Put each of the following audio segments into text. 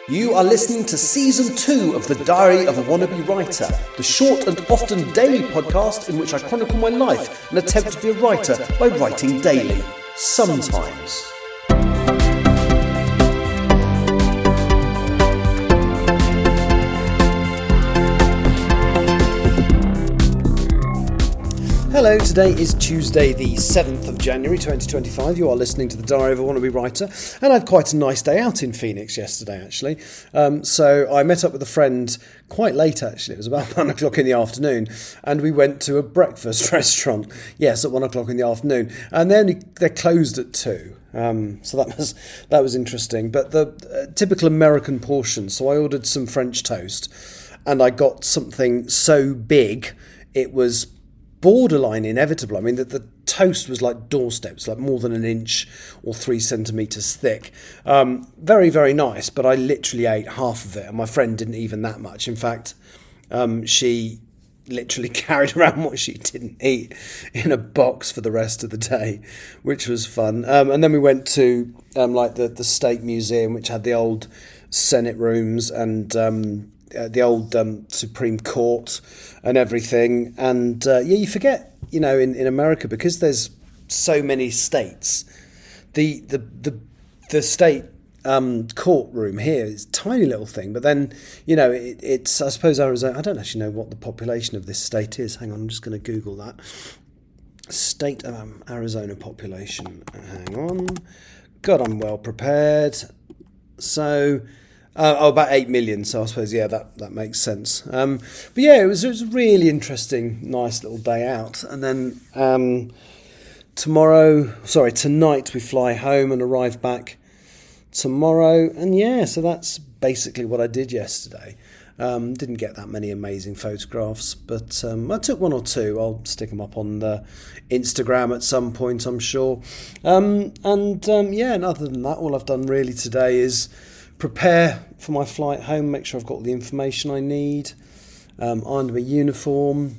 You are listening to Season 2 of The Diary of a Wannabe Writer, the short and often daily podcast in which I chronicle my life and attempt to be a writer by writing daily. Sometimes. Hello, today is Tuesday the 7th of January 2025. You are listening to The Diary of a Wannabe Writer, and I had quite a nice day out in Phoenix yesterday, actually. So I met up with a friend quite late, actually. It was about 1 o'clock in the afternoon, and we went to a breakfast restaurant, yes, at 1 o'clock in the afternoon, and they're closed at 2. So that was interesting. But the typical American portion, so I ordered some French toast, and I got something so big, it was borderline inevitable. I mean, the toast was like doorsteps, like more than an inch or 3 centimetres thick. Very, very nice, but I literally ate half of it, and my friend didn't even that much. In fact, she literally carried around what she didn't eat in a box for the rest of the day, which was fun. And then we went to like the State Museum, which had the old Senate rooms and the old Supreme Court and everything. And you forget, in America, because there's so many states, the state courtroom here is a tiny little thing. But then, it's, I suppose, Arizona. I don't actually know what the population of this state is. Hang on, I'm just going to Google that. State of Arizona population. Hang on. God, I'm well prepared. So... about 8 million, so I suppose, that makes sense. But yeah, it was a really interesting, nice little day out. And then tonight we fly home and arrive back tomorrow. And yeah, so that's basically what I did yesterday. Didn't get that many amazing photographs, but I took one or two. I'll stick them up on the Instagram at some point, I'm sure. And other than that, all I've done really today is prepare for my flight home, make sure I've got all the information I need, iron my uniform,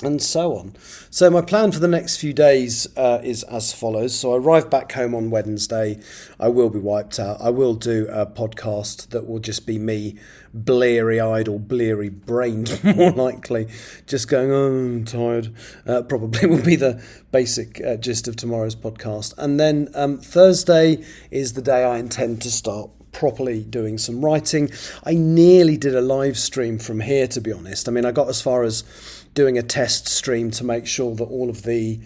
and so on. So my plan for the next few days is as follows. So I arrive back home on Wednesday. I will be wiped out. I will do a podcast that will just be me bleary-eyed or bleary-brained, more likely, just going, oh, I'm tired. Probably will be the basic gist of tomorrow's podcast. And then Thursday is the day I intend to start properly doing some writing. I nearly did a live stream from here, to be honest. I mean, I got as far as doing a test stream to make sure that all of the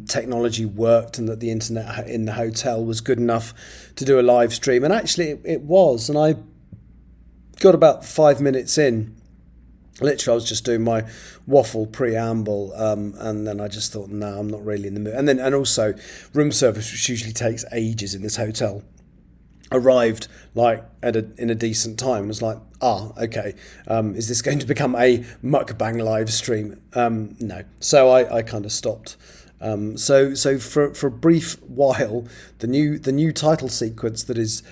technology worked and that the internet in the hotel was good enough to do a live stream. And actually it was. And I got about 5 minutes in. Literally, I was just doing my waffle preamble, and then I just thought, no, I'm not really in the mood. And also, room service, which usually takes ages in this hotel, arrived like in a decent time, and was like, okay, is this going to become a mukbang live stream? No, so I kind of stopped. So for a brief while, the new title sequence that is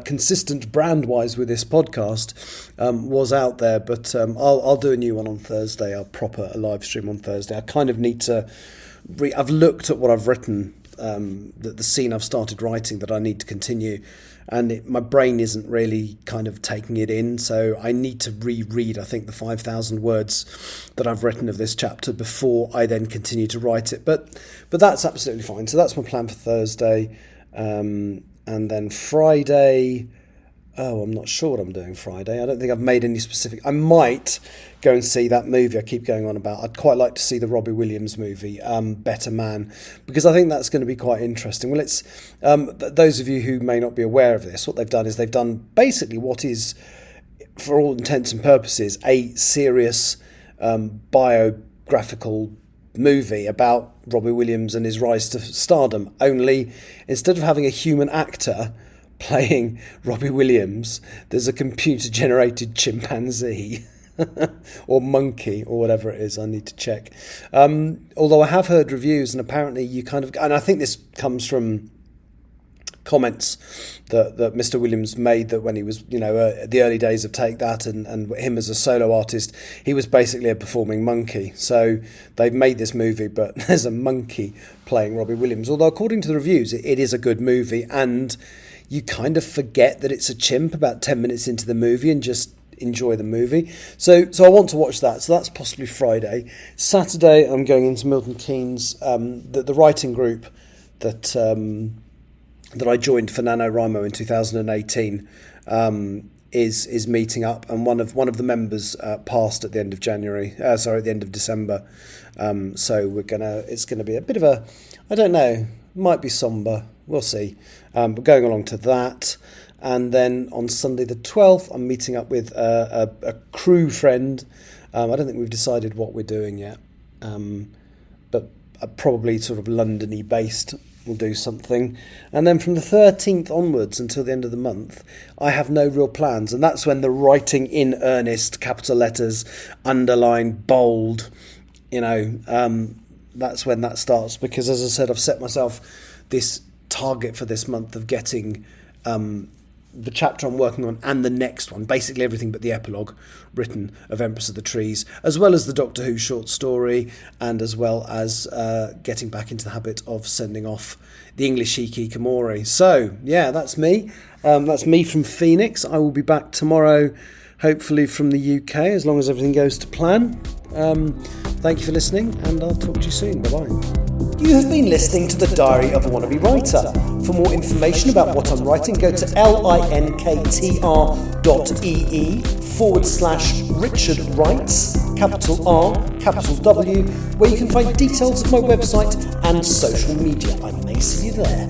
consistent brand wise with this podcast was out there, but I'll do a new one on Thursday. I'll proper a live stream on Thursday. I kind of need to. I've looked at what I've written, the scene I've started writing that I need to continue. And my brain isn't really kind of taking it in, so I need to reread, I think, the 5,000 words that I've written of this chapter before I then continue to write it. But that's absolutely fine. So that's my plan for Thursday. And then Friday... Oh, I'm not sure what I'm doing Friday. I don't think I've made any specific... I might go and see that movie I keep going on about. I'd quite like to see the Robbie Williams movie, Better Man, because I think that's going to be quite interesting. Well, it's those of you who may not be aware of this, what they've done is they've done basically what is, for all intents and purposes, a serious biographical movie about Robbie Williams and his rise to stardom. Only instead of having a human actor playing Robbie Williams, there's a computer-generated chimpanzee or monkey or whatever it is. I need to check. Although I have heard reviews, and apparently you kind of... And I think this comes from comments that Mr. Williams made, that when he was, the early days of Take That and him as a solo artist, he was basically a performing monkey. So they've made this movie, but there's a monkey playing Robbie Williams. Although according to the reviews, it is a good movie, and you kind of forget that it's a chimp about 10 minutes into the movie and just enjoy the movie. So I want to watch that. So that's possibly Friday. Saturday, I'm going into Milton Keynes. The writing group that I joined for NaNoWriMo in 2018 is meeting up, and one of the members passed at the end of at the end of December. So it's gonna be a bit of a, I don't know, might be somber. We'll see. But going along to that. And then on Sunday the 12th, I'm meeting up with a crew friend. I don't think we've decided what we're doing yet, but probably sort of London-y based. We'll do something. And then from the 13th onwards until the end of the month, I have no real plans. And that's when the writing in earnest, capital letters, underlined, bold, that's when that starts. Because as I said, I've set myself this target for this month of getting the chapter I'm working on and the next one, basically everything but the epilogue written, of Empress of the Trees, as well as the Doctor Who short story, and as well as getting back into the habit of sending off the English Hikikomori. So, yeah, that's me. That's me from Phoenix. I will be back tomorrow, hopefully from the UK, as long as everything goes to plan. Thank you for listening, and I'll talk to you soon. Bye-bye. You have been listening to The Diary of a Wannabe Writer. For more information about what I'm writing, go to linktr.ee/Richard Writes, capital R, capital W, where you can find details of my website and social media. I may see you there.